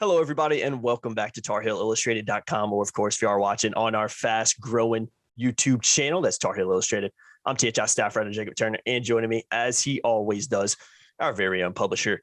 Hello, everybody, and welcome back to TarHeelIllustrated.com, or, of course, if you are watching on our fast-growing YouTube channel, that's Tar Heel Illustrated. I'm THI staff writer Jacob Turner, and joining me, as he always does, our very own publisher,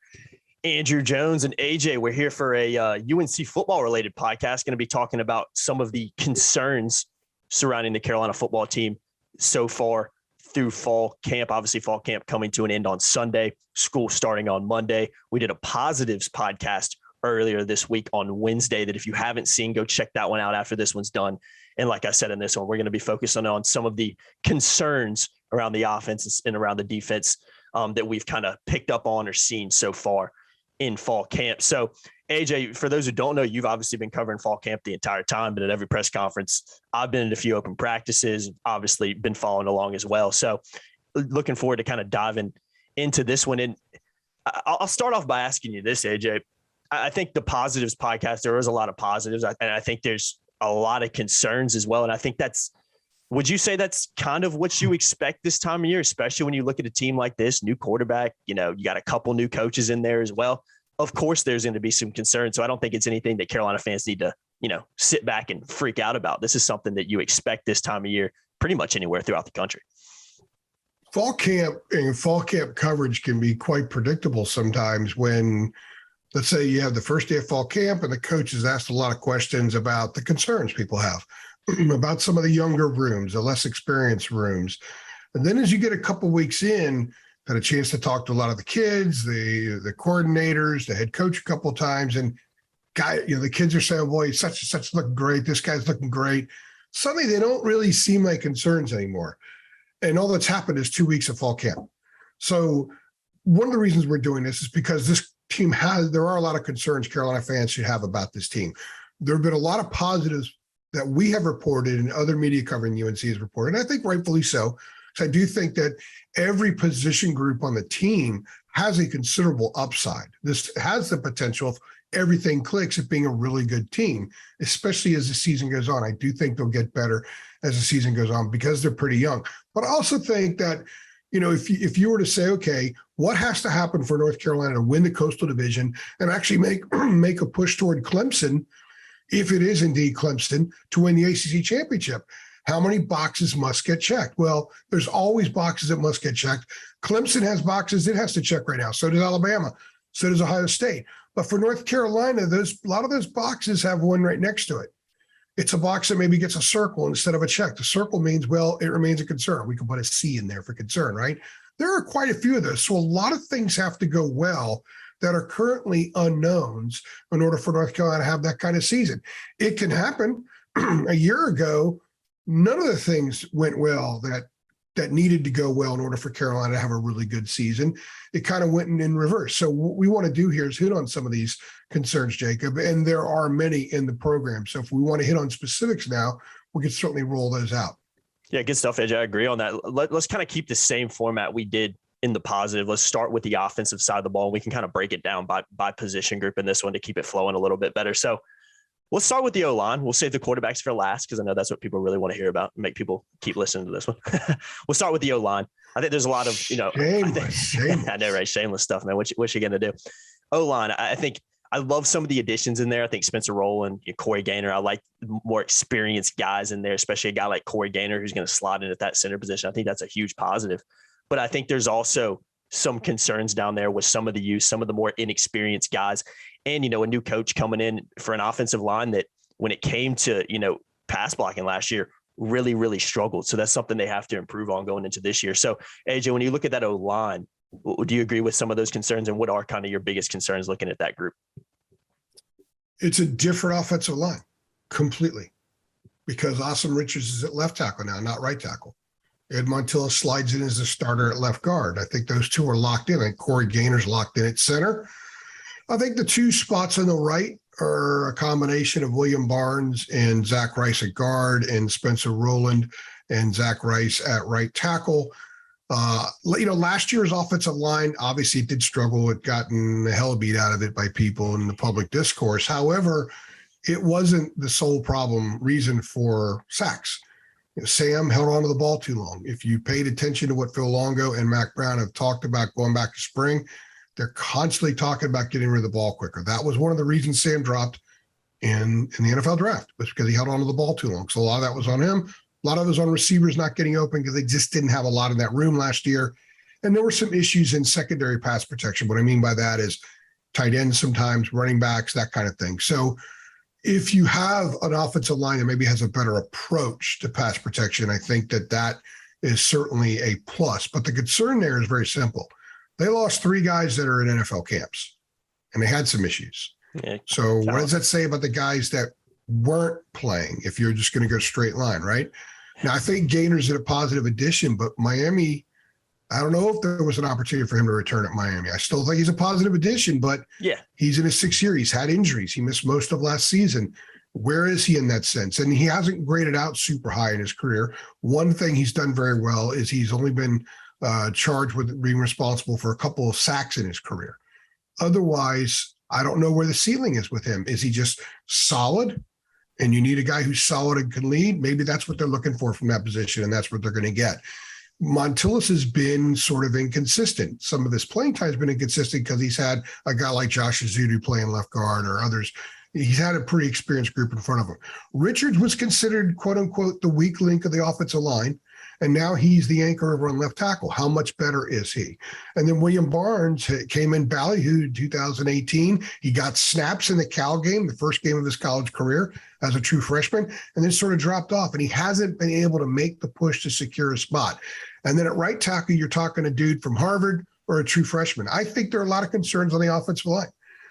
Andrew Jones. And AJ, we're here for a UNC football-related podcast, going to be talking about some of the concerns surrounding the Carolina football team so far through fall camp. Obviously, fall camp coming to an end on Sunday, school starting on Monday. We did a positives podcast earlier this week on Wednesday that if you haven't seen, go check that one out after this one's done. And like I said in this one, we're going to be focusing on some of the concerns around the offense and around the defense that we've kind of picked up on or seen so far in fall camp. So AJ, for those who don't know, you've obviously been covering fall camp the entire time, but at every press conference, I've been at a few open practices, obviously been following along as well. So looking forward to kind of diving into this one. And I'll start off by asking you this, AJ. I think the positives podcast, there is a lot of positives. And I think there's a lot of concerns as well. And I think would you say that's kind of what you expect this time of year, especially when you look at a team like this, new quarterback, you got a couple new coaches in there as well. Of course, there's going to be some concern. So I don't think it's anything that Carolina fans need to, sit back and freak out about. This is something that you expect this time of year, pretty much anywhere throughout the country. Fall camp and fall camp coverage can be quite predictable sometimes when, let's say you have the first day of fall camp and the coach has asked a lot of questions about the concerns people have about some of the younger rooms, the less experienced rooms. And then as you get a couple weeks in, had a chance to talk to a lot of the kids, the coordinators, the head coach a couple of times, and the kids are saying, boy, such and such looking great. This guy's looking great. Suddenly they don't really seem like concerns anymore. And all that's happened is 2 weeks of fall camp. So one of the reasons we're doing this is because this team there are a lot of concerns Carolina fans should have about this team. There have been a lot of positives that we have reported and other media covering UNC has reported, and I think rightfully so. So I do think that every position group on the team has a considerable upside. This has the potential, if everything clicks, of being a really good team, especially as the season goes on. I do think they'll get better as the season goes on because they're pretty young. But I also think that if you were to say, okay, what has to happen for North Carolina to win the Coastal Division and actually make a push toward Clemson, if it is indeed Clemson, to win the ACC championship? How many boxes must get checked? Well, there's always boxes that must get checked. Clemson has boxes it has to check right now. So does Alabama. So does Ohio State. But for North Carolina, a lot of those boxes have one right next to it. It's a box that maybe gets a circle instead of a check. The circle means, well, it remains a concern. We can put a C in there for concern, right? There are quite a few of those. So a lot of things have to go well that are currently unknowns in order for North Carolina to have that kind of season. It can happen. A year ago, none of the things went well that needed to go well in order for Carolina to have a really good season. It kind of went in reverse. So what we want to do here is hit on some of these concerns, Jacob, and there are many in the program. So if we want to hit on specifics now, we can certainly roll those out. Yeah, good stuff, AJ. I agree on that. Let's kind of keep the same format we did in the positive. Let's start with the offensive side of the ball. We can kind of break it down by position group in this one to keep it flowing a little bit better. So let's start with the O-line. We'll save the quarterbacks for last because I know that's what people really want to hear about. Make people keep listening to this one. We'll start with the O-line. I think there's a lot of, shameless. I know, right? Shameless stuff, man. What you going to do? O-line, I think I love some of the additions in there. I think Spencer Rowland, Corey Gaynor, I like more experienced guys in there, especially a guy like Corey Gaynor who's going to slot in at that center position. I think that's a huge positive. But I think there's also some concerns down there with some of the youth, some of the more inexperienced guys. And, a new coach coming in for an offensive line that when it came to, pass blocking last year, really, really struggled. So that's something they have to improve on going into this year. So, AJ, when you look at that O-line, do you agree with some of those concerns? And what are kind of your biggest concerns looking at that group? It's a different offensive line completely because Awesome Richards is at left tackle now, not right tackle. Ed Montilla slides in as a starter at left guard. I think those two are locked in. I think Corey Gaynor's locked in at center. I think the two spots on the right are a combination of William Barnes and Zach Rice at guard and Spencer Rowland and Zach Rice at right tackle. Last year's offensive line, obviously it did struggle. It gotten the hell beat out of it by people in the public discourse. However, it wasn't the sole reason for sacks. Sam held on to the ball too long. If you paid attention to what Phil Longo and Mac Brown have talked about going back to spring, They're constantly talking about getting rid of the ball quicker. That was one of the reasons Sam dropped in the NFL draft, was because he held onto the ball too long. So a lot of that was on him. A lot of it was on receivers not getting open because they just didn't have a lot in that room last year. And there were some issues in secondary pass protection. What I mean by that is tight ends sometimes, running backs, that kind of thing. So if you have an offensive line that maybe has a better approach to pass protection, I think that is certainly a plus. But the concern there is very simple. They lost 3 guys that are in NFL camps, and they had some issues. Yeah. So what does that say about the guys that weren't playing if you're just going to go straight line, right? Now, I think Gainer's a positive addition, but Miami, I don't know if there was an opportunity for him to return at Miami. I still think he's a positive addition, but he's in his 6th year. He's had injuries. He missed most of last season. Where is he in that sense? And he hasn't graded out super high in his career. One thing he's done very well is he's only been charged with being responsible for a couple of sacks in his career. Otherwise, I don't know where the ceiling is with him. Is he just solid? And you need a guy who's solid and can lead? Maybe that's what they're looking for from that position, and that's what they're going to get. Montilus has been sort of inconsistent. Some of his playing time has been inconsistent because he's had a guy like Josh Azudu playing left guard or others. He's had a pretty experienced group in front of him. Richards was considered, quote unquote, the weak link of the offensive line. And now he's the anchor over on left tackle. How much better is he? And then William Barnes came in ballyhooed in 2018. He got snaps in the Cal game, the first game of his college career as a true freshman, and then sort of dropped off. And he hasn't been able to make the push to secure a spot. And then at right tackle, you're talking a dude from Harvard or a true freshman. I think there are a lot of concerns on the offensive line.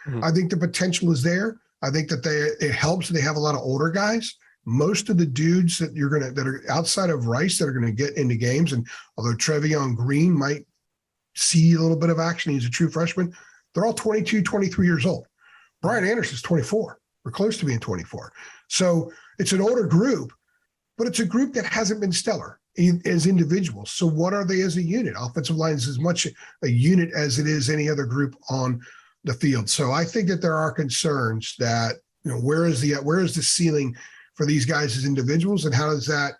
Mm-hmm. I think the potential is there. I think that it helps that they have a lot of older guys. Most of the dudes that are outside of Rice that are going to get into games, and although Trevion Green might see a little bit of action, he's a true freshman, they're all 22, 23 years old. Brian Anderson's 24, or close to being 24. So it's an older group, but it's a group that hasn't been stellar as individuals. So what are they as a unit? Offensive line is as much a unit as it is any other group on the field. So I think that there are concerns that, where is the ceiling for these guys as individuals, and how does that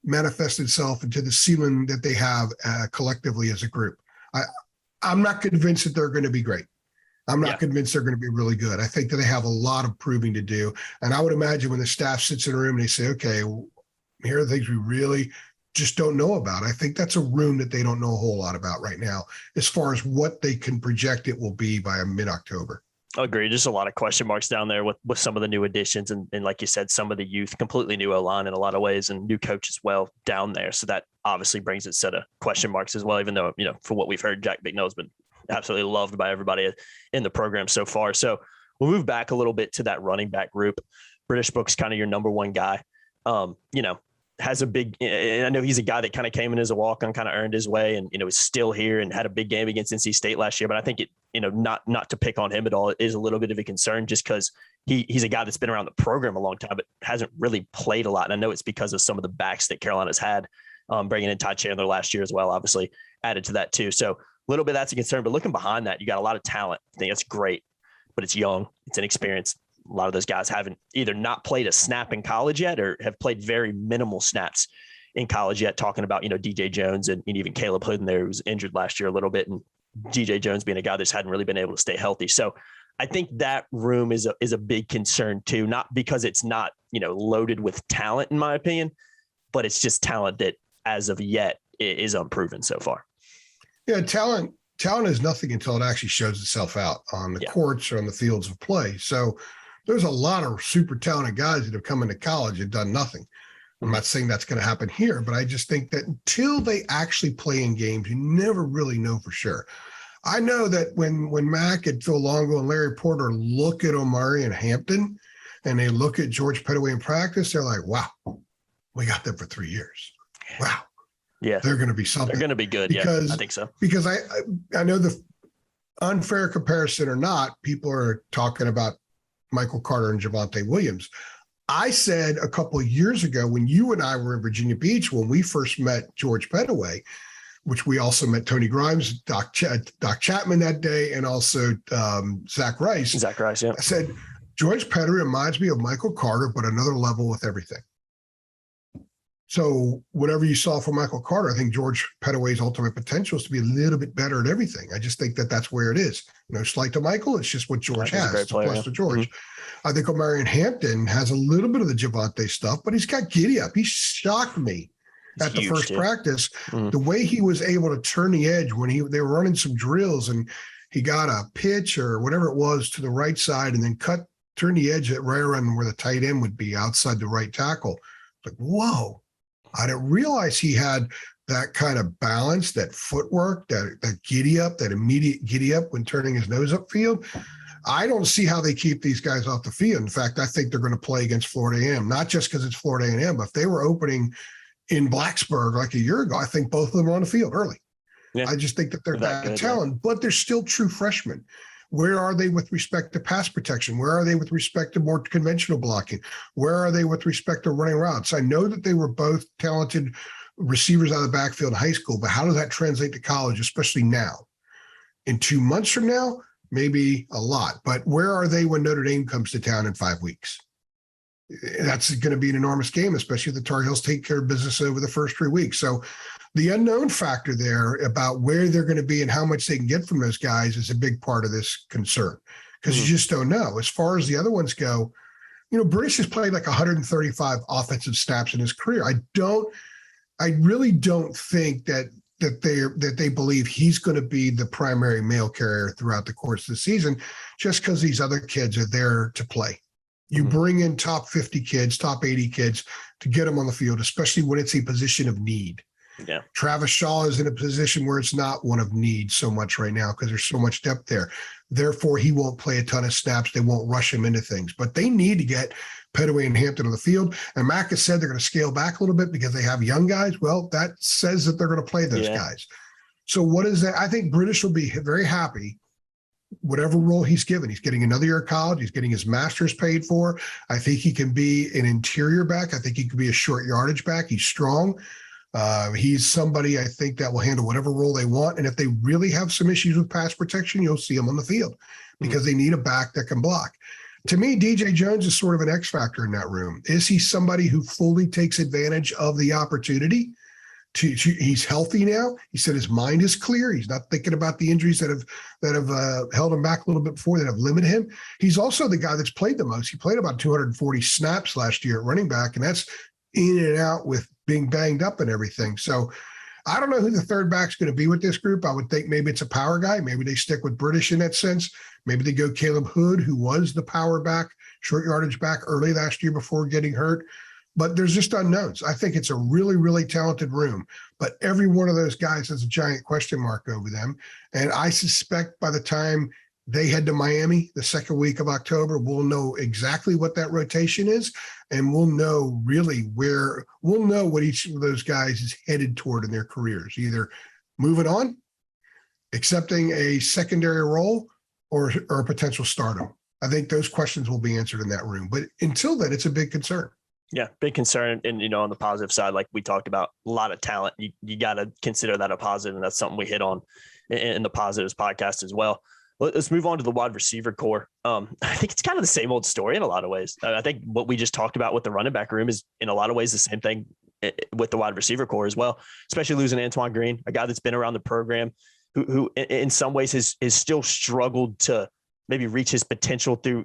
manifest itself into the ceiling that they have collectively as a group? I'm not convinced that they're going to be great. I'm not convinced they're going to be really good. I think that they have a lot of proving to do. And I would imagine when the staff sits in a room and they say, okay, here are things we really just don't know about. I think that's a room that they don't know a whole lot about right now, as far as what they can project it will be by mid-October. Agreed. Just a lot of question marks down there with some of the new additions. And like you said, some of the youth, completely new O-line in a lot of ways, and new coach as well down there. So that obviously brings its set of question marks as well, even though, for what we've heard, Jack Bicknell has been absolutely loved by everybody in the program so far. So we'll move back a little bit to that running back group. British Book's kind of your number one guy. Has a big, and I know he's a guy that kind of came in as a walk-on, kind of earned his way, and is still here and had a big game against NC State last year. But I think it, not to pick on him at all, it is a little bit of a concern just because he's a guy that's been around the program a long time, but hasn't really played a lot. And I know it's because of some of the backs that Carolina's had, bringing in Ty Chandler last year as well, obviously added to that too. So a little bit that's a concern. But looking behind that, you got a lot of talent. I think that's great, but it's young, it's inexperienced. A lot of those guys haven't either not played a snap in college yet or have played very minimal snaps in college yet. Talking about, DJ Jones and even Caleb Hood in there, who was injured last year a little bit, and DJ Jones being a guy that just hadn't really been able to stay healthy. So I think that room is a big concern too, not because it's not, loaded with talent in my opinion, but it's just talent that as of yet is unproven so far. Yeah. Talent is nothing until it actually shows itself out on the courts or on the fields of play. So there's a lot of super talented guys that have come into college and done nothing. I'm not saying that's going to happen here, but I just think that until they actually play in games, you never really know for sure. I know that when Mac and Phil Longo and Larry Porter look at Omari and Hampton and they look at George Pettaway in practice, they're like, wow, we got them for 3 years. Wow. Yeah. They're going to be something. They're going to be good. Because, I think so. Because I know the unfair comparison or not, people are talking about Michael Carter and Javonte Williams. I said a couple of years ago when you and I were in Virginia Beach, when we first met George Pettaway, which we also met Tony Grimes, Doc Chapman that day, and also Zach Rice. Zach Rice, yeah. I said, George Pettaway reminds me of Michael Carter, but another level with everything. So whatever you saw from Michael Carter, I think George Pettaway's ultimate potential is to be a little bit better at everything. I just think that that's where it is. No slight to Michael. It's just what George has. It's a plus to George. I think Omarion Hampton has a little bit of the Javonte stuff, but he's got giddy up. He shocked me at the first practice. The way he was able to turn the edge when they were running some drills and he got a pitch or whatever it was to the right side and then turn the edge at right around where the tight end would be outside the right tackle. Like, whoa. I didn't realize he had that kind of balance, that footwork, that giddy up, that immediate giddy up when turning his nose upfield. I don't see how they keep these guys off the field. In fact, I think they're going to play against Florida A&M, not just because it's Florida A&M, but if they were opening in Blacksburg like a year ago, I think both of them are on the field early. Yeah. I just think that they're that talented, but they're still true freshmen. Where are they with respect to pass protection? Where are they with respect to more conventional blocking? Where are they with respect to running routes? I know that they were both talented receivers out of the backfield in high school, but how does that translate to college, especially now? In 2 months from now, maybe a lot. But where are they when Notre Dame comes to town in 5 weeks? That's going to be an enormous game, especially if the Tar Heels take care of business over the first 3 weeks. So the unknown factor there about where they're going to be and how much they can get from those guys is a big part of this concern because you just don't know. As far as the other ones go, British has played like 135 offensive snaps in his career. I really don't think that they believe he's going to be the primary mail carrier throughout the course of the season just because these other kids are there to play. You bring in top 50 kids, top 80 kids to get them on the field, especially when it's a position of need. Yeah. Travis Shaw is in a position where it's not one of need so much right now because there's so much depth there. Therefore, he won't play a ton of snaps. They won't rush him into things, but they need to get Pettaway and Hampton on the field. And Mac has said they're going to scale back a little bit because they have young guys. Well, that says that they're going to play those guys. So what is that? I think British will be very happy whatever role he's given. He's getting another year of college. He's getting his master's paid for. I think he can be an interior back. I think he could be a short yardage back. He's strong. He's somebody I think that will handle whatever role they want. And if they really have some issues with pass protection, you'll see him on the field because they need a back that can block. To me, DJ Jones is sort of an X factor in that room. Is he somebody who fully takes advantage of the opportunity? He's healthy now. He said his mind is clear. He's not thinking about the injuries that have held him back a little bit before that have limited him. He's also the guy that's played the most. He played about 240 snaps last year at running back, and that's in and out with being banged up and everything. So I don't know who the third back's going to be with this group. I would think maybe it's a power guy. Maybe they stick with British in that sense. Maybe they go Caleb Hood, who was the power back, short yardage back early last year before getting hurt. But there's just unknowns. I think it's a really, really talented room. But every one of those guys has a giant question mark over them. And I suspect by the time they head to Miami the second week of October, we'll know exactly what that rotation is. And we'll know really we'll know what each of those guys is headed toward in their careers, either moving on, accepting a secondary role, or a potential stardom. I think those questions will be answered in that room. But until then, it's a big concern. Yeah, big concern. And, on the positive side, like we talked about, a lot of talent. You got to consider that a positive, and that's something we hit on in the positives podcast as well. Let's move on to the wide receiver core. I think it's kind of the same old story in a lot of ways. I think what we just talked about with the running back room is in a lot of ways the same thing with the wide receiver core as well, especially losing Antoine Green, a guy that's been around the program who in some ways has still struggled to maybe reach his potential through,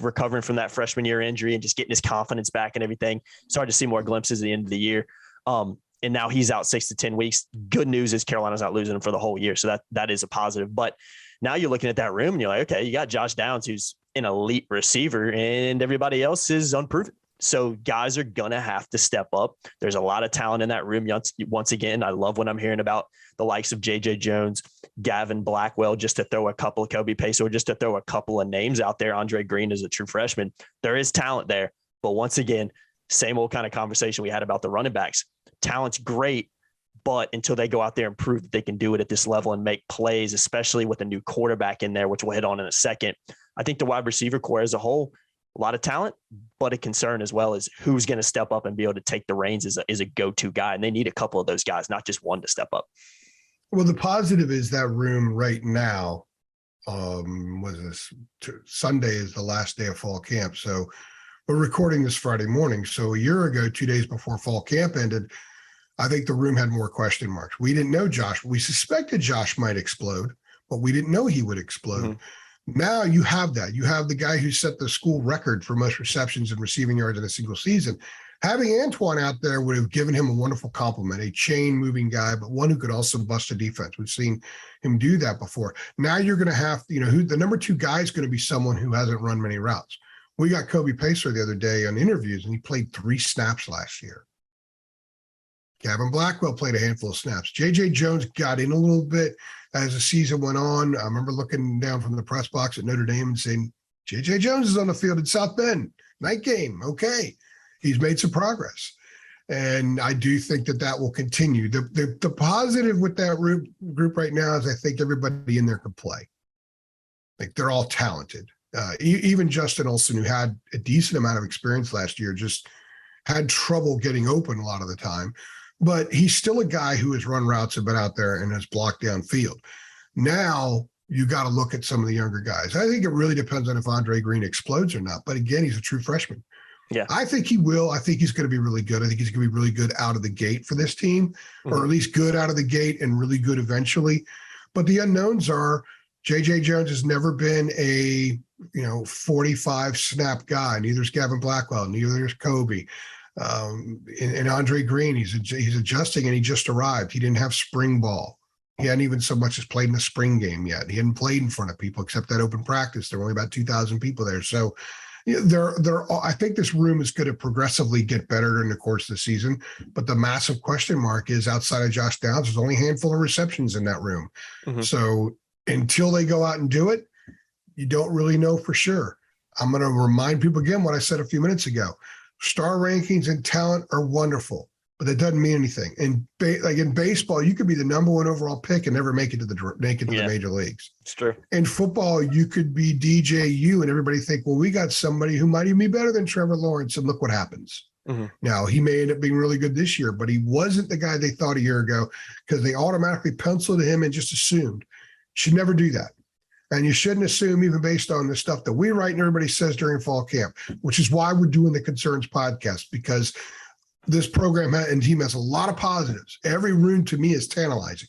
recovering from that freshman year injury and just getting his confidence back and everything. It's hard to see more glimpses at the end of the year. And now he's out 6 to 10 weeks. Good news is Carolina's not losing him for the whole year. So that is a positive. But now you're looking at that room and you're like, okay, you got Josh Downs, who's an elite receiver, and everybody else is unproven. So guys are going to have to step up. There's a lot of talent in that room. Once again, I love what I'm hearing about the likes of JJ Jones, Gavin Blackwell, just to throw a couple of Kobe Pace, or just to throw a couple of names out there. Andre Green is a true freshman. There is talent there. But once again, same old kind of conversation we had about the running backs. Talent's great, but until they go out there and prove that they can do it at this level and make plays, especially with a new quarterback in there, which we'll hit on in a second, I think the wide receiver core as a whole, a lot of talent, but a concern as well is who's going to step up and be able to take the reins as a go-to guy. And they need a couple of those guys, not just one to step up. Well, the positive is that room right now, Sunday is the last day of fall camp. So We're recording this Friday morning. So a year ago, 2 days before fall camp ended, I think the room had more question marks. We didn't know Josh. We suspected Josh might explode, but we didn't know he would explode. Now you have that. You have the guy who set the school record for most receptions and receiving yards in a single season. Having Antoine out there would have given him a wonderful compliment, a chain moving guy, but one who could also bust a defense. We've seen him do that before. Now you're going to have, who the number 2 guy is going to be someone who hasn't run many routes. We got Kobe Pacer the other day on interviews, and he played 3 snaps last year. Gavin Blackwell played a handful of snaps. J.J. Jones got in a little bit as the season went on. I remember looking down from the press box at Notre Dame and saying, J.J. Jones is on the field in South Bend. Night game. Okay. He's made some progress. And I do think that will continue. The positive with that group right now is I think everybody in there can play. Like, they're all talented. Even Justin Olsen, who had a decent amount of experience last year, just had trouble getting open a lot of the time. But he's still a guy who has run routes and been out there and has blocked downfield. Now you got to look at some of the younger guys. I think it really depends on if Andre Green explodes or not. But again, he's a true freshman. Yeah, I think he will. I think he's going to be really good. I think he's going to be really good out of the gate for this team, or at least good out of the gate and really good eventually. But the unknowns are J.J. Jones has never been a 45 snap guy. Neither is Gavin Blackwell. Neither is Kobe. And Andre Green, he's adjusting, and he just arrived. He didn't have spring ball. He hadn't even so much as played in the spring game yet. He hadn't played in front of people except that open practice. There were only about 2,000 people there. So I think this room is going to progressively get better during the course of the season. But the massive question mark is, outside of Josh Downs, there's only a handful of receptions in that room. So until they go out and do it, you don't really know for sure. I'm going to remind people again what I said a few minutes ago. Star rankings and talent are wonderful, but that doesn't mean anything. And like in baseball, you could be the number 1 overall pick and never make it to the major leagues. It's true. In football, you could be DJU and everybody think, well, we got somebody who might even be better than Trevor Lawrence, and look what happens. Now, he may end up being really good this year, but he wasn't the guy they thought a year ago because they automatically penciled him and just assumed. Should never do that. And you shouldn't assume, even based on the stuff that we write and everybody says during fall camp, which is why we're doing the Concerns podcast, because this program and team has a lot of positives. Every room to me is tantalizing,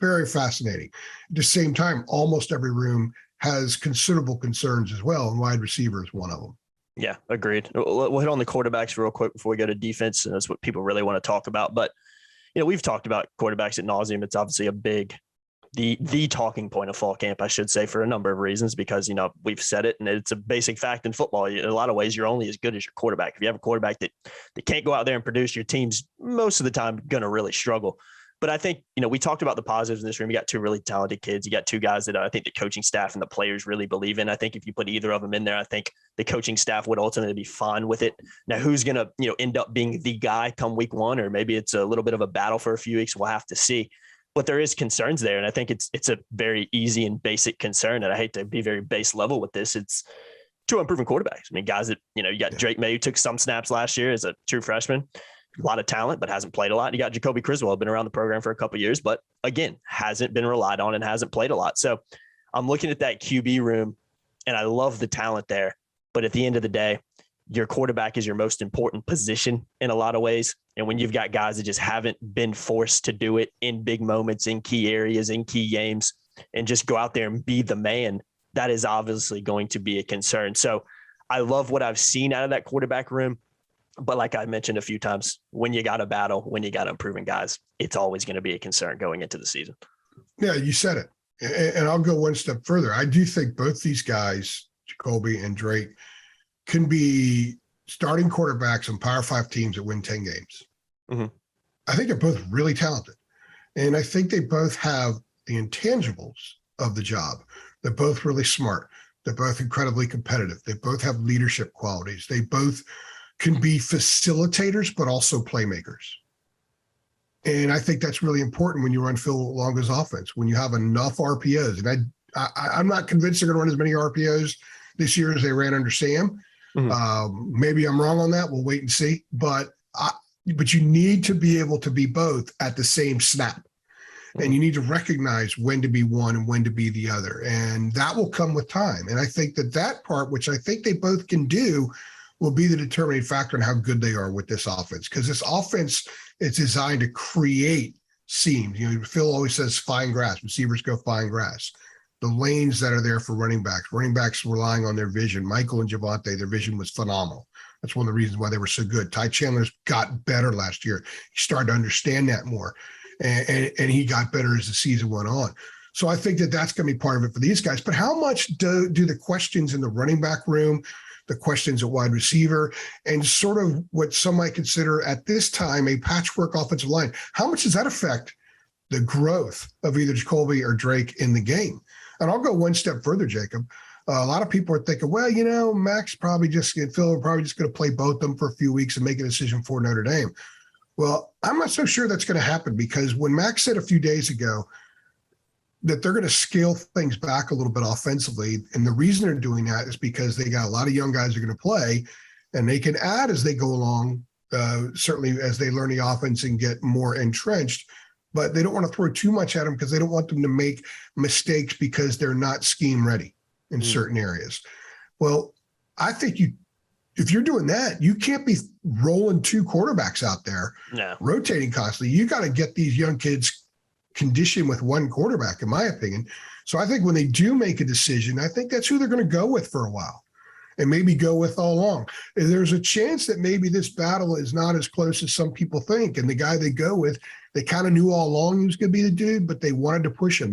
very fascinating. At the same time, almost every room has considerable concerns as well, and wide receiver is one of them. Yeah, agreed. We'll hit on the quarterbacks real quick before we go to defense, and that's what people really want to talk about. But, we've talked about quarterbacks at nauseum. It's obviously a big the talking point of fall camp, I should say, for a number of reasons, because, we've said it, and it's a basic fact in football. In a lot of ways, you're only as good as your quarterback. If you have a quarterback that can't go out there and produce, your team's most of the time going to really struggle. But I think, we talked about the positives in this room. You got 2 really talented kids. You got 2 guys that I think the coaching staff and the players really believe in. I think if you put either of them in there, I think the coaching staff would ultimately be fine with it. Now, who's going to, end up being the guy come week 1, or maybe it's a little bit of a battle for a few weeks. We'll have to see. But there is concerns there. And I think it's a very easy and basic concern. And I hate to be very base level with this. It's 2 unproven quarterbacks. I mean, guys that, you got Drake May, who took some snaps last year as a true freshman, a lot of talent, but hasn't played a lot. And you got Jacoby Criswell, been around the program for a couple of years, but again, hasn't been relied on and hasn't played a lot. So I'm looking at that QB room, and I love the talent there. But at the end of the day, your quarterback is your most important position in a lot of ways. And when you've got guys that just haven't been forced to do it in big moments, in key areas, in key games, and just go out there and be the man, that is obviously going to be a concern. So I love what I've seen out of that quarterback room. But like I mentioned a few times, when you got a battle, when you got unproven guys, it's always going to be a concern going into the season. Yeah, you said it. And I'll go one step further. I do think both these guys, Jacoby and Drake, can be starting quarterbacks on Power 5 teams that win 10 games. I think they're both really talented. And I think they both have the intangibles of the job. They're both really smart. They're both incredibly competitive. They both have leadership qualities. They both can be facilitators, but also playmakers. And I think that's really important when you run Phil Longo's offense, when you have enough RPOs. And I'm not convinced they're going to run as many RPOs this year as they ran under Sam. Maybe I'm wrong on that. We'll wait and see. But you need to be able to be both at the same snap. And you need to recognize when to be one and when to be the other. And that will come with time. And I think that part, which I think they both can do, will be the determining factor in how good they are with this offense. Because this offense is designed to create seams. Phil always says fine grass. Receivers go fine grass. The lanes that are there for running backs relying on their vision. Michael and Javonte, their vision was phenomenal. That's one of the reasons why they were so good. Ty Chandler's got better last year. He started to understand that more, and he got better as the season went on. So I think that's going to be part of it for these guys. But how much do the questions in the running back room, the questions at wide receiver, and sort of what some might consider at this time a patchwork offensive line, how much does that affect the growth of either Jacoby or Drake in the game? And I'll go one step further, Jacob. A lot of people are thinking, well, Phil probably just going to play both of them for a few weeks and make a decision for Notre Dame. Well, I'm not so sure that's going to happen, because when Max said a few days ago that they're going to scale things back a little bit offensively, and the reason they're doing that is because they got a lot of young guys who are going to play, and they can add as they go along, certainly as they learn the offense and get more entrenched. But they don't want to throw too much at them because they don't want them to make mistakes because they're not scheme ready in certain areas. Well, I think if you're doing that, you can't be rolling two quarterbacks out there, rotating constantly. You got to get these young kids conditioned with one quarterback, in my opinion. So I think when they do make a decision, I think that's who they're going to go with for a while, and maybe go with all along. And there's a chance that maybe this battle is not as close as some people think. And the guy they go with, they kind of knew all along he was going to be the dude, but they wanted to push him.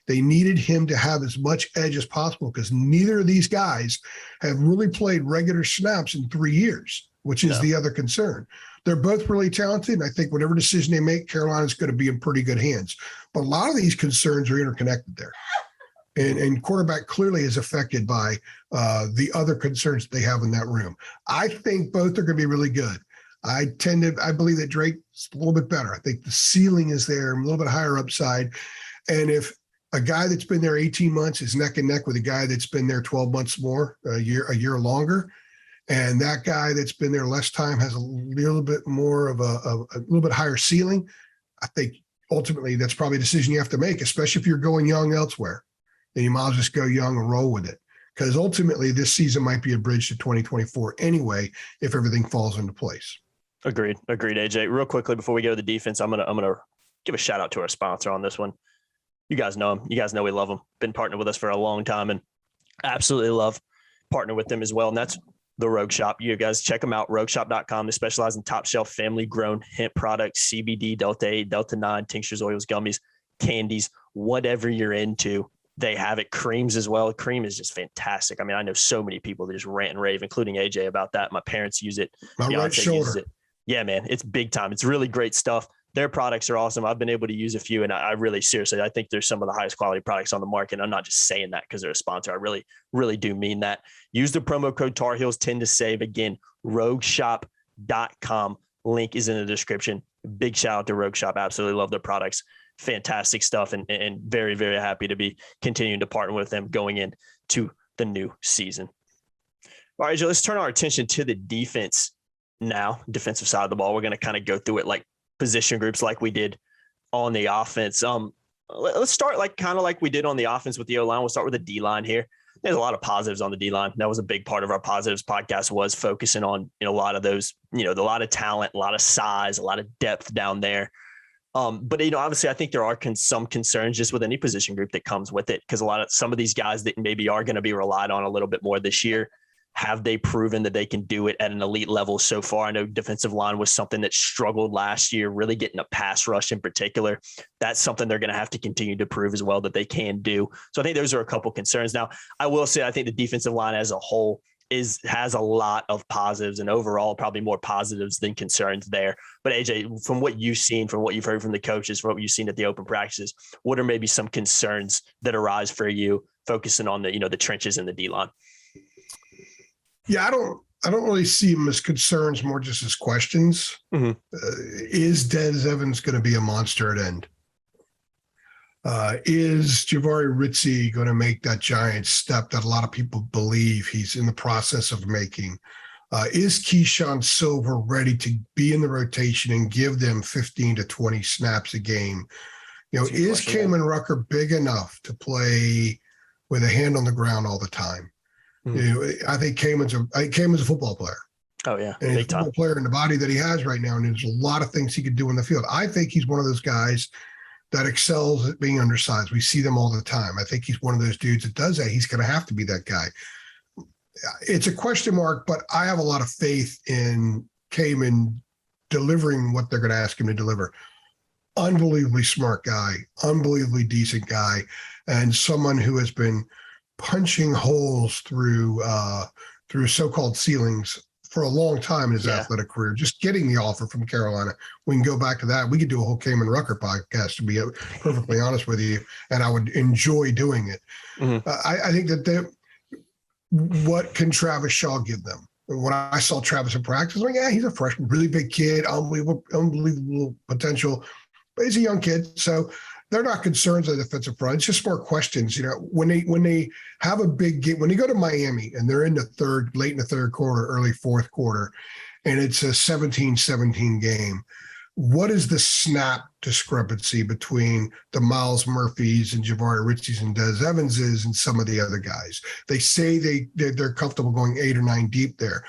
They needed him to have as much edge as possible, because neither of these guys have really played regular snaps in 3 years, which is the other concern. They're both really talented, and I think whatever decision they make, Carolina's going to be in pretty good hands. But a lot of these concerns are interconnected there. And quarterback clearly is affected by the other concerns that they have in that room. I think both are going to be really good. I believe that Drake's a little bit better. I think the ceiling is there, a little bit higher upside. And if a guy that's been there 18 months is neck and neck with a guy that's been there 12 months more, a year longer, and that guy that's been there less time has a little bit more of a little bit higher ceiling, I think ultimately that's probably a decision you have to make, especially if you're going young elsewhere. Then you might as well just go young and roll with it, because ultimately this season might be a bridge to 2024 anyway if everything falls into place. Agreed, AJ. Real quickly before we go to the defense, I'm gonna give a shout out to our sponsor on this one. You guys know him. You guys know we love him. Been partnered with us for a long time, and absolutely love partnering with them as well. And that's the Rogue Shop. You guys check them out, rogueshop.com. They specialize in top shelf family grown hemp products, CBD, Delta 8, Delta 9, tinctures, oils, gummies, candies, whatever you're into. They have it. Creams as well. Cream is just fantastic. I mean, I know so many people that just rant and rave, including AJ, about that. My parents use it. My right shoulder. Uses it. Yeah, man, it's big time. It's really great stuff. Their products are awesome. I've been able to use a few, and I really, seriously, I think they're some of the highest quality products on the market. And I'm not just saying that because they're a sponsor. I really, really do mean that. Use the promo code Tar Heels 10 to save. Again, rogueshop.com. Link is in the description. Big shout out to Rogue Shop. Absolutely love their products. Fantastic stuff, and very, very happy to be continuing to partner with them going into the new season. All right, Joe, let's turn our attention to the defense now, defensive side of the ball. We're going to kind of go through it like position groups like we did on the offense. Let's start kind of like we did on the offense with the O-line. We'll start with the D-line here. There's a lot of positives on the D-line. That was a big part of our positives podcast, was focusing on, a lot of those, a lot of talent, a lot of size, a lot of depth down there. But obviously I think there are some concerns just with any position group that comes with it, because some of these guys that maybe are going to be relied on a little bit more this year, have they proven that they can do it at an elite level so far? I know defensive line was something that struggled last year, really getting a pass rush in particular. That's something they're going to have to continue to prove as well that they can do. So I think those are a couple concerns. Now, I will say I think the defensive line as a whole has a lot of positives, and overall probably more positives than concerns there. But AJ, from what you've seen, from what you've heard from the coaches, from what you've seen at the open practices, what are maybe some concerns that arise for you focusing on the the trenches and the D-line? Yeah, I don't really see them as concerns, more just as questions. Mm-hmm. Is Des Evans going to be a monster at end? Is Jahvaree Ritzie going to make that giant step that a lot of people believe he's in the process of making? Is Keyshawn Silver ready to be in the rotation and give them 15 to 20 snaps a game? Is Kamen Rucker big enough to play with a hand on the ground all the time? I think Kamen's a football player. Oh yeah, and he's a football player in the body that he has right now, and there's a lot of things he could do in the field. I think he's one of those guys that excels at being undersized. We see them all the time. I think he's one of those dudes that does that. He's going to have to be that guy. It's a question mark, but I have a lot of faith in Kamen delivering what they're going to ask him to deliver. Unbelievably smart guy, unbelievably decent guy, and someone who has been punching holes through so-called ceilings for a long time in his athletic career. Just getting the offer from Carolina. We can go back to that. We could do a whole Kamen Rucker podcast, to be perfectly honest with you, and I would enjoy doing it. I think that what can Travis Shaw give them? When I saw Travis in practice, I'm like, he's a freshman, really big kid, unbelievable potential, but he's a young kid. So they're not concerns on the defensive front. It's just more questions. When they have a big game, when they go to Miami and they're in late in the third quarter, early fourth quarter, and it's a 17-17 game, what is the snap discrepancy between the Miles Murphys and Javaria Ritzies and Des Evanses and some of the other guys? They say they're comfortable going 8 or 9 deep there.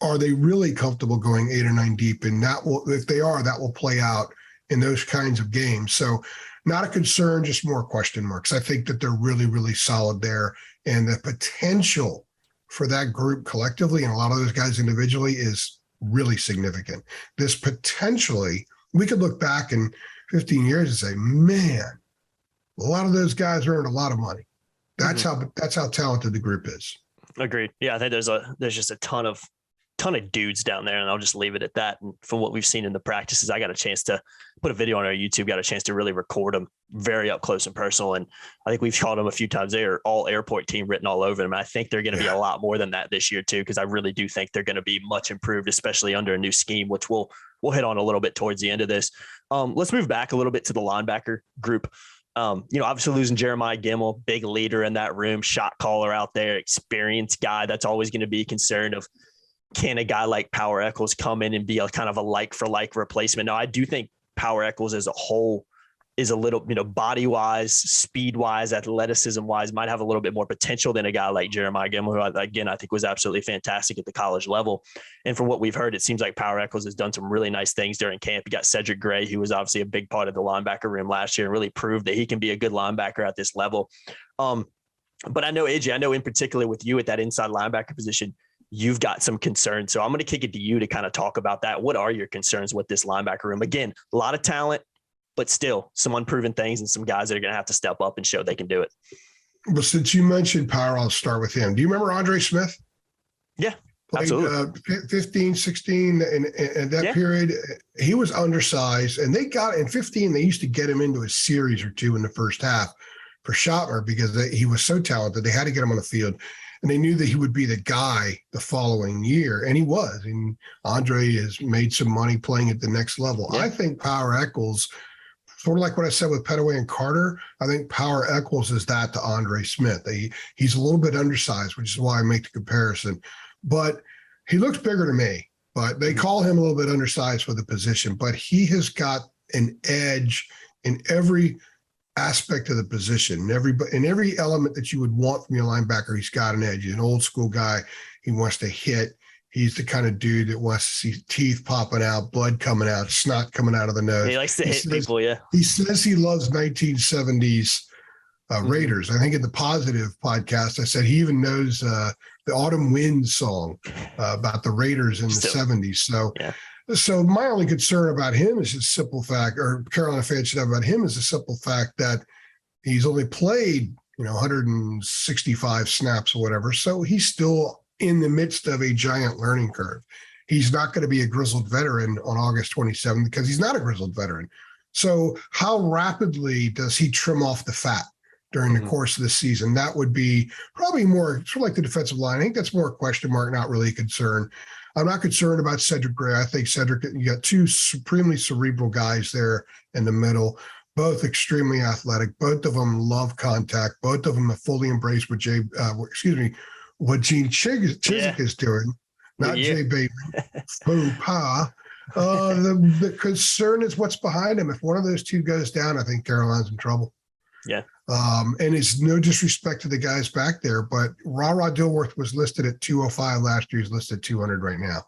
Are they really comfortable going 8 or 9 deep? And if they are, that will play out in those kinds of games. So not a concern, just more question marks. I think that they're really, really solid there. And the potential for that group collectively and a lot of those guys individually is really significant. This potentially, we could look back in 15 years and say, man, a lot of those guys earned a lot of money. That's how talented the group is. Agreed. Yeah, I think there's just a ton of dudes down there, and I'll just leave it at that. And from what we've seen in the practices, I got a chance to put a video on our YouTube, got a chance to really record them very up close and personal. And I think we've called them a few times. They are all airport team written all over them. I think they're going to be a lot more than that this year too, because I really do think they're going to be much improved, especially under a new scheme, which we'll hit on a little bit towards the end of this. Let's move back a little bit to the linebacker group. Obviously losing Jeremiah Gemmel, big leader in that room, shot caller out there, experienced guy. That's always going to be a concern of, can a guy like Power Echols come in and be a kind of a like for like replacement? Now, I do think Power Echols as a whole is a little, body wise, speed wise, athleticism wise, might have a little bit more potential than a guy like Jeremiah Gemmel, who again, I think was absolutely fantastic at the college level. And from what we've heard, it seems like Power Echols has done some really nice things during camp. You got Cedric Gray, who was obviously a big part of the linebacker room last year and really proved that he can be a good linebacker at this level. But I know, AJ, in particular with you at that inside linebacker position, you've got some concerns. So I'm going to kick it to you to kind of talk about that. What are your concerns with this linebacker room? Again, a lot of talent, but still some unproven things and some guys that are going to have to step up and show they can do it. Well, since you mentioned Power, I'll start with him. Do you remember Andre Smith? Yeah, played, absolutely. 15, 16, and that period, he was undersized. And in 15, they used to get him into a series or two in the first half for Schottler because he was so talented. They had to get him on the field. And they knew that he would be the guy the following year, and he was. And Andre has made some money playing at the next level. Yeah. I think Power Echols, sort of like what I said with Petaway and Carter, I think Power Echols is that to Andre Smith. He's a little bit undersized, which is why I make the comparison. But he looks bigger to me. But they call him a little bit undersized for the position. But he has got an edge in every aspect of the position. In every element that you would want from your linebacker, he's got an edge. He's an old school guy. He wants to hit. He's the kind of dude that wants to see teeth popping out, blood coming out, snot coming out of the nose. He likes to hit people, yeah. He says he loves 1970s Raiders. I think in the Positive podcast, I said he even knows the Autumn Wind song about the Raiders in the 70s. So my only concern about him is his simple fact, or Carolina fans should have about him, is the simple fact that he's only played, 165 snaps or whatever. So he's still in the midst of a giant learning curve. He's not going to be a grizzled veteran on August 27th because he's not a grizzled veteran. So how rapidly does he trim off the fat during the course of the season? That would be probably more sort of like the defensive line. I think that's more a question mark, not really a concern. I'm not concerned about Cedric Gray. I think Cedric, you got two supremely cerebral guys there in the middle, both extremely athletic. Both of them love contact. Both of them have fully embraced what Gene Chizik is doing, not Jay Bateman. Faux pas. The concern is what's behind him. If one of those two goes down, I think Carolina's in trouble. Yeah, And it's no disrespect to the guys back there, but Ra Dilworth was listed at 205 last year. He's listed 200 right now.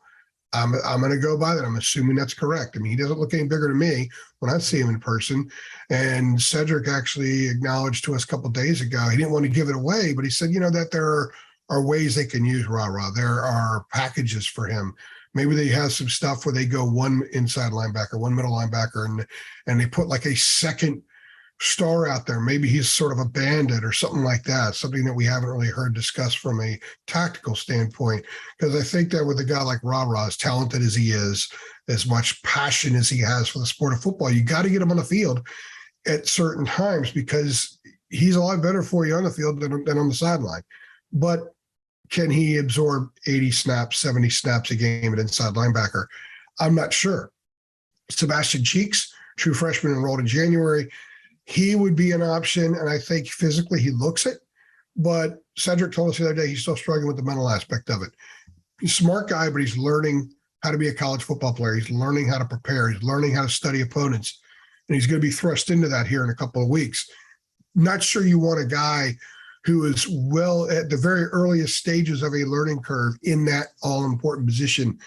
I'm going to go by that. I'm assuming that's correct. I mean, he doesn't look any bigger to me when I see him in person. And Cedric actually acknowledged to us a couple of days ago, he didn't want to give it away, but he said, that there are ways they can use Ra. There are packages for him. Maybe they have some stuff where they go one inside linebacker, one middle linebacker, and they put like a second star out there. Maybe he's sort of a bandit or something like that, something that we haven't really heard discussed from a tactical standpoint. Because I think that with a guy like Ra, as talented as he is, as much passion as he has for the sport of football, you got to get him on the field at certain times because he's a lot better for you on the field than on the sideline. But can he absorb 80 snaps, 70 snaps a game at inside linebacker? I'm not sure. Sebastian Cheeks, true freshman, enrolled in January. He would be an option, and I think physically he looks it. But Cedric told us the other day he's still struggling with the mental aspect of it. He's a smart guy, but he's learning how to be a college football player. He's learning how to prepare. He's learning how to study opponents, and he's going to be thrust into that here in a couple of weeks. Not sure you want a guy who is well at the very earliest stages of a learning curve in that all-important position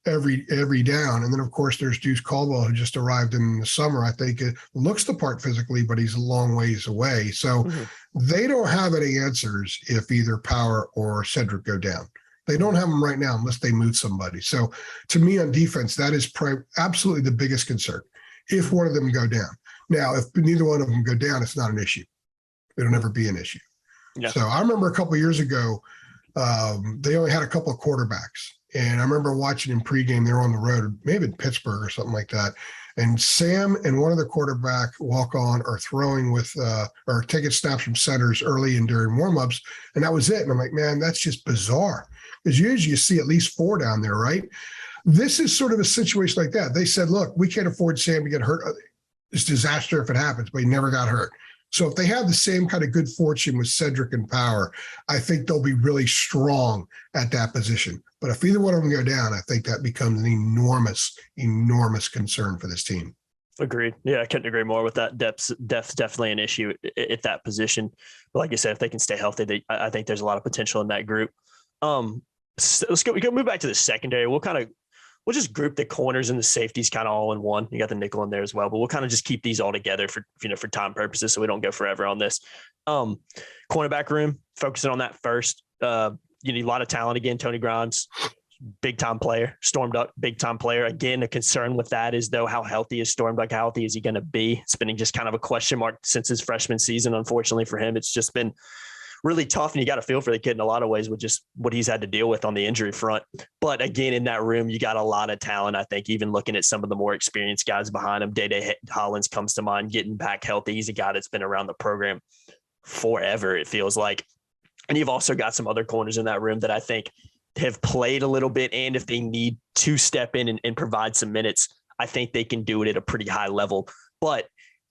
every down. And then, of course, there's Deuce Caldwell, who just arrived in the summer. I think it looks the part physically, but he's a long ways away. So they don't have any answers if either Power or Cedric go down. They don't have them right now unless they move somebody. So to me on defense, that is absolutely the biggest concern if one of them go down. Now, if neither one of them go down, it's not an issue. It'll never be an issue. Yeah. So I remember a couple of years ago, they only had a couple of quarterbacks. And I remember watching in pregame, they were on the road, maybe in Pittsburgh or something like that. And Sam and one of the quarterback walk on or throwing with or taking snaps from centers early and during warmups. And that was it. And I'm like, man, that's just bizarre. Because usually you see at least 4 down there, right? This is sort of a situation like that. They said, look, we can't afford Sam to get hurt. It's disaster if it happens, but he never got hurt. So if they have the same kind of good fortune with Cedric and Power, I think they'll be really strong at that position. But if either one of them go down, I think that becomes an enormous, enormous concern for this team. Agreed. Yeah, I couldn't agree more with that. Depth's definitely an issue at that position. But like I said, if they can stay healthy, I think there's a lot of potential in that group. So let's go. We can move back to the secondary. We'll just group the corners and the safeties kind of all in one. You got the nickel in there as well, but we'll kind of just keep these all together for time purposes, so we don't go forever on this. Cornerback room, focusing on that first. You need a lot of talent again. Tony Grimes, big time player. Storm Duck, big time player. Again, a concern with that is though, how healthy is Storm Duck? How healthy is he going to be? It's been just kind of a question mark since his freshman season. Unfortunately for him, it's just been really tough, and you got to feel for the kid in a lot of ways with just what he's had to deal with on the injury front. But again, in that room, you got a lot of talent. I think even looking at some of the more experienced guys behind him, Day Hollins comes to mind, getting back healthy. He's a guy that's been around the program forever, it feels like. And you've also got some other corners in that room that I think have played a little bit. And if they need to step in and provide some minutes, I think they can do it at a pretty high level. But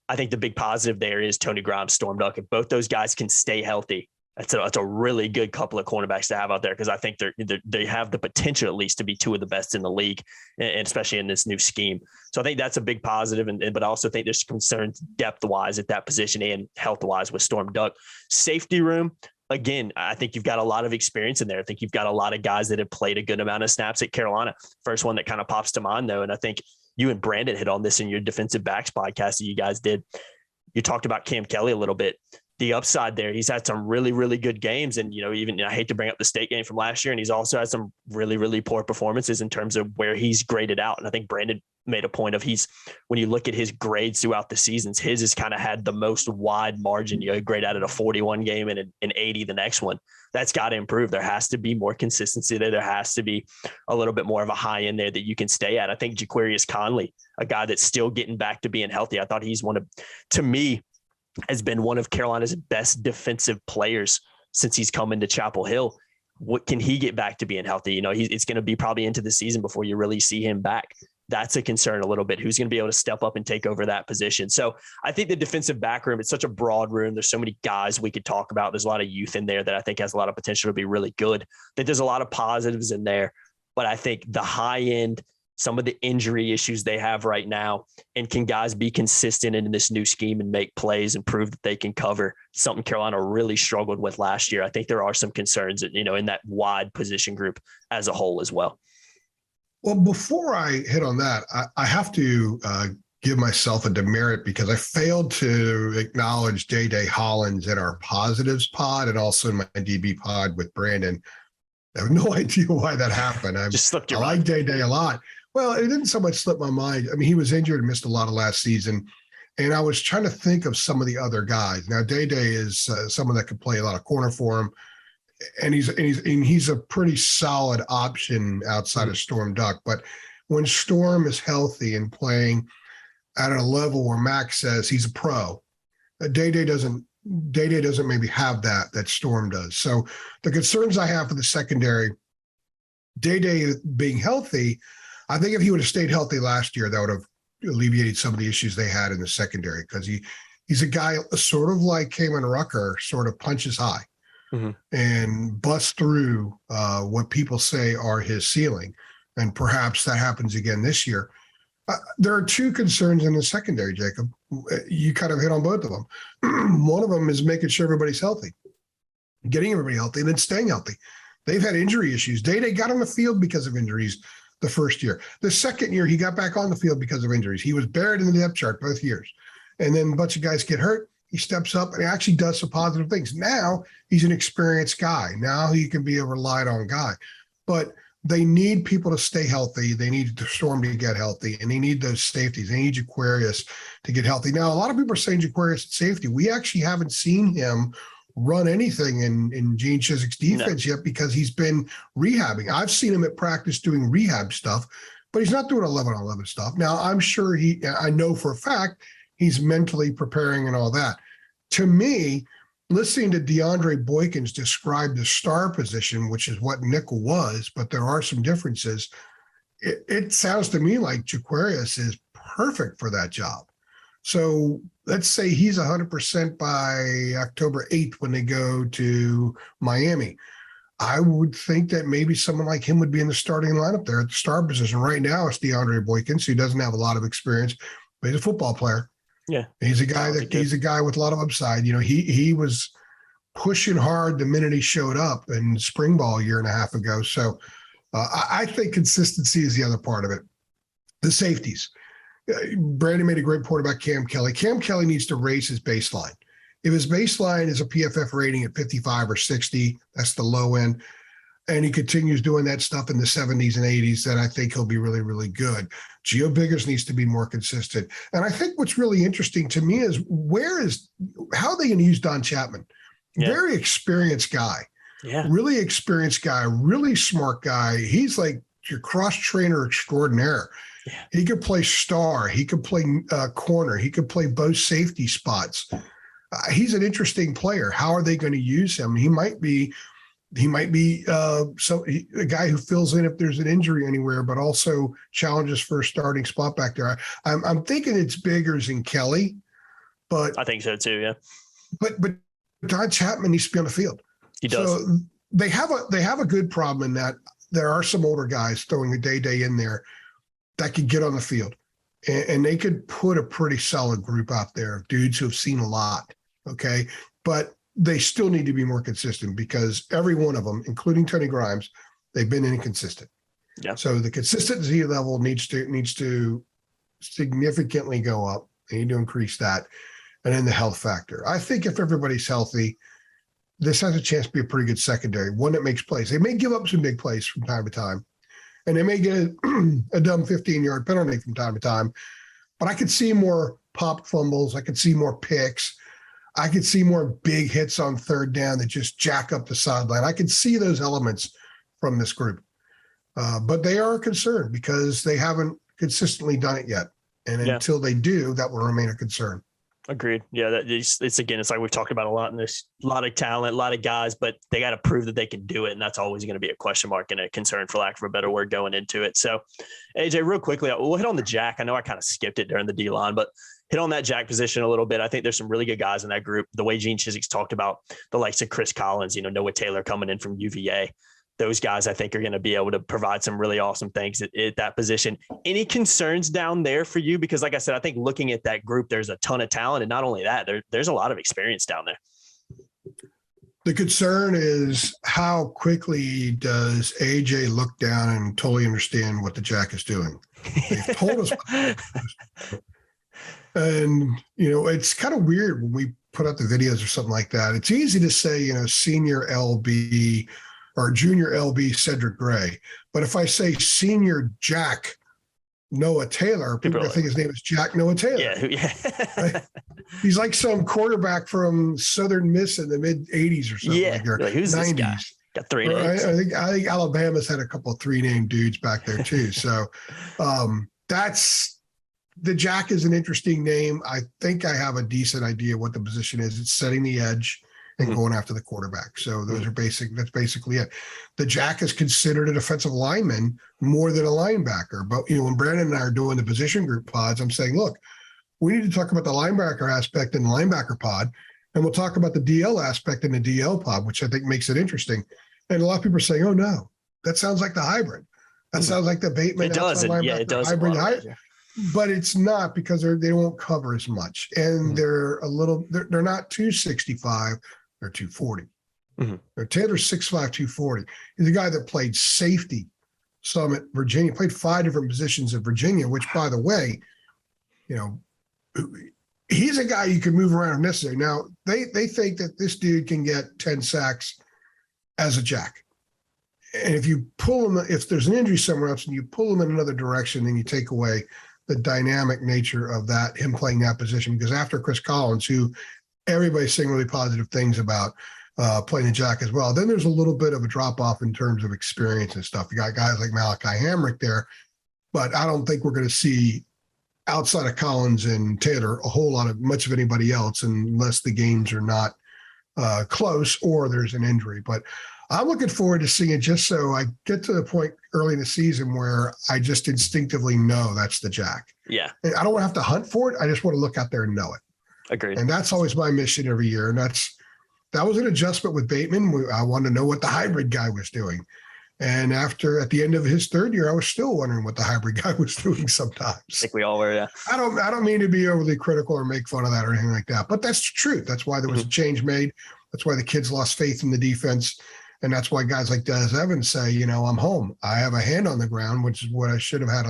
I think the big positive there is Tony Grimes, Storm Duck. If both those guys can stay healthy, that's a really good couple of cornerbacks to have out there, because I think they have the potential at least to be 2 of the best in the league, and especially in this new scheme. So I think that's a big positive, but I also think there's concerns depth-wise at that position and health-wise with Storm Duck. Safety room, again, I think you've got a lot of experience in there. I think you've got a lot of guys that have played a good amount of snaps at Carolina. First one that kind of pops to mind, though, and I think you and Brandon hit on this in your defensive backs podcast that you guys did. You talked about Cam Kelly a little bit. The upside there, he's had some really, really good games. And, even I hate to bring up the state game from last year, and he's also had some really, really poor performances in terms of where he's graded out. And I think Brandon made a point of when you look at his grades throughout the seasons, his has kind of had the most wide margin. Grade out at a 41 game and an 80 the next one. That's got to improve. There has to be more consistency there. There has to be a little bit more of a high end there that you can stay at. I think Jaquarius Conley, a guy that's still getting back to being healthy. I thought he's to me, has been one of Carolina's best defensive players since he's come into Chapel Hill. What can he get back to being healthy? It's going to be probably into the season before you really see him back. That's a concern a little bit. Who's going to be able to step up and take over that position? So I think the defensive back room, it's such a broad room. There's so many guys we could talk about. There's a lot of youth in there that I think has a lot of potential to be really good. I think there's a lot of positives in there, but I think the high end some of the injury issues they have right now, and can guys be consistent in this new scheme and make plays and prove that they can cover, something Carolina really struggled with last year. I think there are some concerns, in that wide position group as a whole as well. Well, before I hit on that, I have to give myself a demerit because I failed to acknowledge Day Hollins in our positives pod and also in my DB pod with Brandon. I have no idea why that happened. I like Day a lot. Well, it didn't so much slip my mind. I mean, he was injured and missed a lot of last season. And I was trying to think of some of the other guys. Now, Day is someone that could play a lot of corner for him. And he's a pretty solid option outside of Storm Duck. But when Storm is healthy and playing at a level where Max says he's a pro, Day doesn't maybe have that Storm does. So the concerns I have for the secondary, Day being healthy, I think if he would have stayed healthy last year, that would have alleviated some of the issues they had in the secondary, because he's a guy sort of like Kamen Rucker, sort of punches high and busts through what people say are his ceiling. And perhaps that happens again this year. There are two concerns in the secondary, Jacob. You kind of hit on both of them. One of them is making sure everybody's healthy, getting everybody healthy, and then staying healthy. They've had injury issues. Day got on the field because of injuries the first year. The second year, he got back on the field because of injuries. He was buried in the depth chart both years. And then a bunch of guys get hurt. He steps up and he actually does some positive things. Now he's an experienced guy. Now he can be a relied on guy. But they need people to stay healthy. They need the Storm to get healthy, and they need those safeties. They need Jaquarius to get healthy. Now, a lot of people are saying Jaquarius at safety. We actually haven't seen him run anything in Gene Chizik's defense yet because he's been rehabbing. I've seen him at practice doing rehab stuff, but he's not doing 11-on-11 stuff. Now, I'm sure I know for a fact he's mentally preparing and all that. To me, listening to DeAndre Boykins describe the star position, which is what nickel was, but there are some differences. It sounds to me like Jaquarius is perfect for that job. So let's say he's 100% by October 8th when they go to Miami. I would think that maybe someone like him would be in the starting lineup there at the star position. Right now, it's DeAndre Boykins, who doesn't have a lot of experience, but he's a football player. Yeah, he's a guy with a lot of upside. He was pushing hard the minute he showed up in spring ball a year and a half ago. So I think consistency is the other part of it. The safeties. Brandon made a great point about Cam Kelly. Cam Kelly needs to raise his baseline. If his baseline is a PFF rating at 55 or 60, that's the low end, and he continues doing that stuff in the 70s and 80s, then I think he'll be really, really good. Gio Biggers needs to be more consistent. And I think what's really interesting to me is how are they going to use Don Chapman? Yeah. Very experienced guy. Yeah. Really experienced guy, really smart guy. He's like your cross trainer extraordinaire. Yeah. He could play star. He could play corner. He could play both safety spots. He's an interesting player. How are they going to use him? He might be a guy who fills in if there's an injury anywhere, but also challenges for a starting spot back there. I'm thinking it's Biggers and Kelly, but I think so too. Yeah, but Don Chapman needs to be on the field. He does. So they have a good problem in that there are some older guys throwing a day in there that could get on the field, and they could put a pretty solid group out there of dudes who have seen a lot. Okay, but they still need to be more consistent because every one of them, including Tony Grimes, they've been inconsistent. Yeah. So the consistency level needs to significantly go up. They need to increase that. And then the health factor. I think if everybody's healthy, this has a chance to be a pretty good secondary, one that makes plays. They may give up some big plays from time to time, and they may get a dumb 15-yard penalty from time to time. But I could see more pop fumbles. I could see more picks. I could see more big hits on third down that just jack up the sideline. I could see those elements from this group. But they are concerned because they haven't consistently done it yet. And until they do, that will remain a concern. Agreed. Yeah, it's like we've talked about a lot, and there's a lot of talent, a lot of guys, but they got to prove that they can do it, and that's always going to be a question mark and a concern, for lack of a better word, going into it. So, AJ, real quickly, we'll hit on the jack. I know I kind of skipped it during the D-line, but hit on that jack position a little bit. I think there's some really good guys in that group. The way Gene Chizik's talked about the likes of Chris Collins, Noah Taylor coming in from UVA. those guys, I think, are going to be able to provide some really awesome things at that position. Any concerns down there for you? Because like I said, I think looking at that group, there's a ton of talent. And not only that, there's a lot of experience down there. The concern is how quickly does AJ look down and totally understand what the Jack is doing? They've told us. And, it's kind of weird when we put out the videos or something like that. It's easy to say, senior LB or junior LB Cedric Gray. But if I say senior Jack Noah Taylor, people are think his name is Jack Noah Taylor. Yeah. Right? He's like some quarterback from Southern Miss in the mid 80s or something. Yeah. Like, who's 90s. This guy? Got 3 names. I think Alabama's had a couple of 3-name dudes back there too. So that's the Jack is an interesting name. I think I have a decent idea what the position is. It's setting the edge and going after the quarterback. So those are that's basically it. The Jack is considered a defensive lineman more than a linebacker. But, when Brandon and I are doing the position group pods, I'm saying, look, we need to talk about the linebacker aspect in the linebacker pod, and we'll talk about the DL aspect in the DL pod, which I think makes it interesting. And a lot of people are saying, oh, no, that sounds like the hybrid. That sounds like the Bateman. It does. Yeah, it does. Hybrid. But it's not, because they won't cover as much. And they're not 265. They're 240. Taylor's 6'5", 240. He's a guy that played safety some at Virginia, played 5 different positions at Virginia, which, by the way, he's a guy you can move around if necessary. Now, they think that this dude can get 10 sacks as a Jack. And if you pull him, if there's an injury somewhere else and you pull him in another direction, then you take away the dynamic nature of that, him playing that position. Because after Chris Collins, who everybody's saying really positive things about playing the Jack as well, then there's a little bit of a drop off in terms of experience and stuff. You got guys like Malachi Hamrick there, but I don't think we're going to see, outside of Collins and Taylor, a whole lot of much of anybody else, unless the games are not close or there's an injury. But I'm looking forward to seeing it, just so I get to the point early in the season where I just instinctively know that's the Jack. Yeah. And I don't want to have to hunt for it. I just want to look out there and know it. Agreed. And that's always my mission every year. And that was an adjustment with Bateman. I wanted to know what the hybrid guy was doing. And at the end of his 3rd year, I was still wondering what the hybrid guy was doing sometimes. I think we all were, yeah. I don't mean to be overly critical or make fun of that or anything like that, but that's the truth. That's why there was a change made. That's why the kids lost faith in the defense. And that's why guys like Des Evans say, I'm home. I have a hand on the ground, which is what I should have had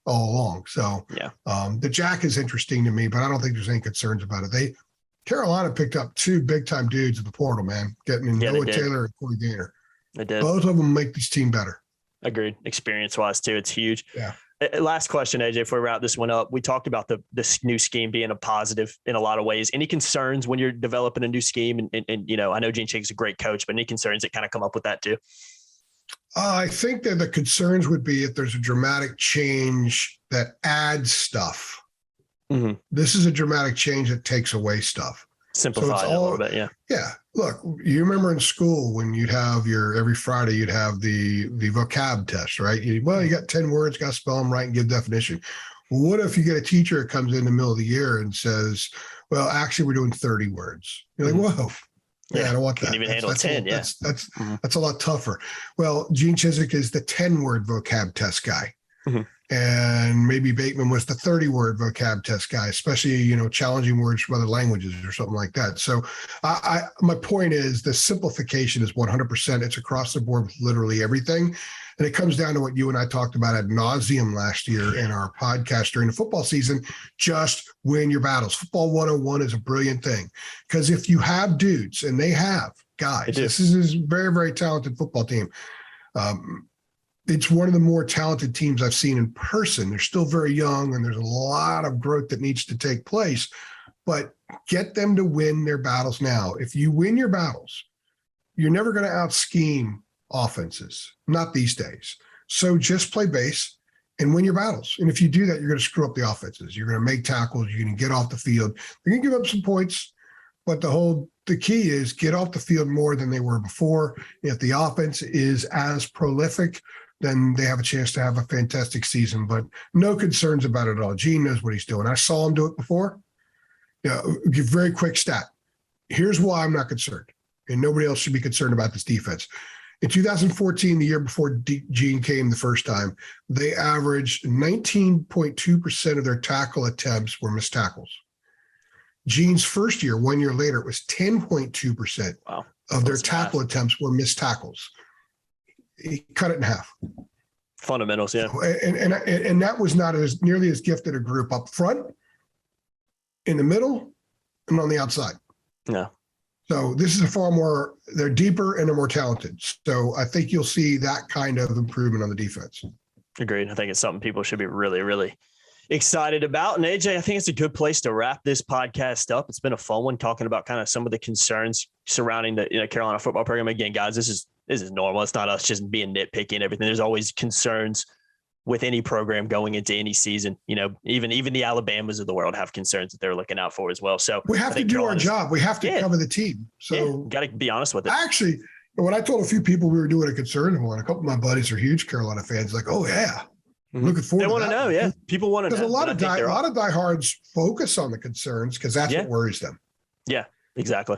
all along. So the Jack is interesting to me, but I don't think there's any concerns about it. Carolina picked up 2 big-time dudes at the portal, man, getting in Noah Taylor and Corey Gaynor. They did. Both of them make this team better. Agreed. Experience-wise, too, it's huge. Yeah. Last question, AJ, before we wrap this one up. We talked about this new scheme being a positive in a lot of ways. Any concerns when you're developing a new scheme? And I know Gene Chick's a great coach, but any concerns that kind of come up with that too? I think that the concerns would be if there's a dramatic change that adds stuff. This is a dramatic change that takes away stuff. Simplify it a little bit, yeah. Yeah. Look, you remember in school when you'd have every Friday you'd have the vocab test, right? You got 10 words, got to spell them right and give definition. Well, what if you get a teacher that comes in the middle of the year and says, well, actually, we're doing 30 words. You're like, whoa. Yeah, I don't want that. Can't even handle 10, yeah. That's a lot tougher. Well, Gene Chizik is the 10-word vocab test guy. And maybe Bateman was the 30-word vocab test guy, especially, challenging words from other languages or something like that. So my point is the simplification is 100%. It's across the board with literally everything. And it comes down to what you and I talked about ad nauseum last year in our podcast during the football season. Just win your battles. Football 101 is a brilliant thing, because if you have dudes, and they have guys, this is a very, very talented football team. It's one of the more talented teams I've seen in person. They're still very young, and there's a lot of growth that needs to take place, but get them to win their battles now. If you win your battles, you're never going to out-scheme offenses, not these days. So just play base and win your battles. And if you do that, you're going to screw up the offenses. You're going to make tackles. You're going to get off the field. They're going to give up some points, but the key is get off the field more than they were before. If the offense is as prolific, then they have a chance to have a fantastic season, but no concerns about it at all. Gene knows what he's doing. I saw him do it before. Give very quick stat. Here's why I'm not concerned, and nobody else should be concerned about this defense. In 2014, the year before Gene came the first time, they averaged 19.2% of their tackle attempts were missed tackles. Gene's first year, 1 year later, it was 10.2% of their tackle attempts were missed tackles. He cut it in half. Fundamentals, yeah. So, and that was not as nearly as gifted a group up front, in the middle, and on the outside. No. So this is a far more, they're deeper and they're more talented. So I think you'll see that kind of improvement on the defense. Agreed. I think it's something people should be really, really excited about. And AJ, I think it's a good place to wrap this podcast up. It's been a fun one talking about kind of some of the concerns surrounding the Carolina football program. Again, guys, this is normal. It's not us just being nitpicky and everything. There's always concerns with any program going into any season. Even the Alabamas of the world have concerns that they're looking out for as well. So we have to do our job. We have to cover the team. So got to be honest with it. Actually, when I told a few people we were doing a concern one, a couple of my buddies are huge Carolina fans. Like, oh yeah, looking forward. They want to know. Yeah, people want to know. Because a lot of diehards focus on the concerns because that's what worries them. Yeah, exactly.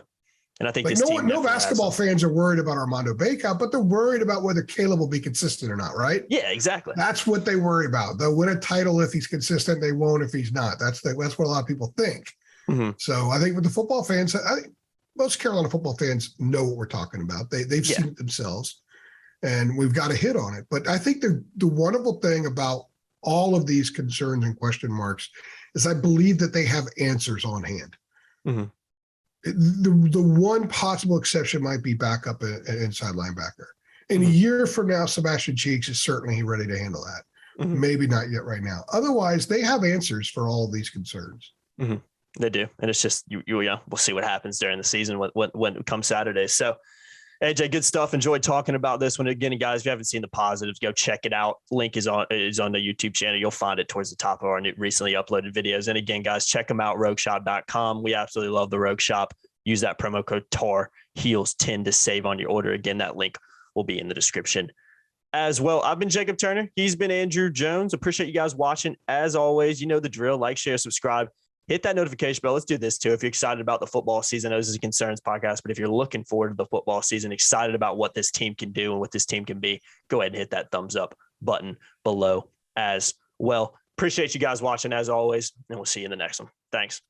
And I think no basketball fans are worried about Armando Bacot, but they're worried about whether Caleb will be consistent or not, right? Yeah, exactly. That's what they worry about. They'll win a title if he's consistent. They won't if he's not. That's what a lot of people think. Mm-hmm. So I think with the football fans, most Carolina football fans know what we're talking about. They've seen it themselves, and we've got a hit on it. But I think the wonderful thing about all of these concerns and question marks is I believe that they have answers on hand. Mm-hmm. The one possible exception might be backup an inside linebacker. In a year from now, Sebastian Cheeks is certainly ready to handle that. Mm-hmm. Maybe not yet right now. Otherwise, they have answers for all of these concerns. Mm-hmm. They do. And it's just, we'll see what happens during the season when it comes Saturday. So, AJ, good stuff. Enjoyed talking about this one. Again, guys, if you haven't seen the positives, go check it out. Link is on the YouTube channel. You'll find it towards the top of our recently uploaded videos. And again, guys, check them out, rogueshop.com. We absolutely love the Rogue Shop. Use that promo code TAR Heels 10 to save on your order. Again, that link will be in the description as well. I've been Jacob Turner. He's been Andrew Jones. Appreciate you guys watching. As always, you know the drill. Like, share, subscribe. Hit that notification bell. Let's do this too. If you're excited about the football season, I know this is a concerns podcast, but if you're looking forward to the football season, excited about what this team can do and what this team can be, go ahead and hit that thumbs up button below as well. Appreciate you guys watching as always, and we'll see you in the next one. Thanks.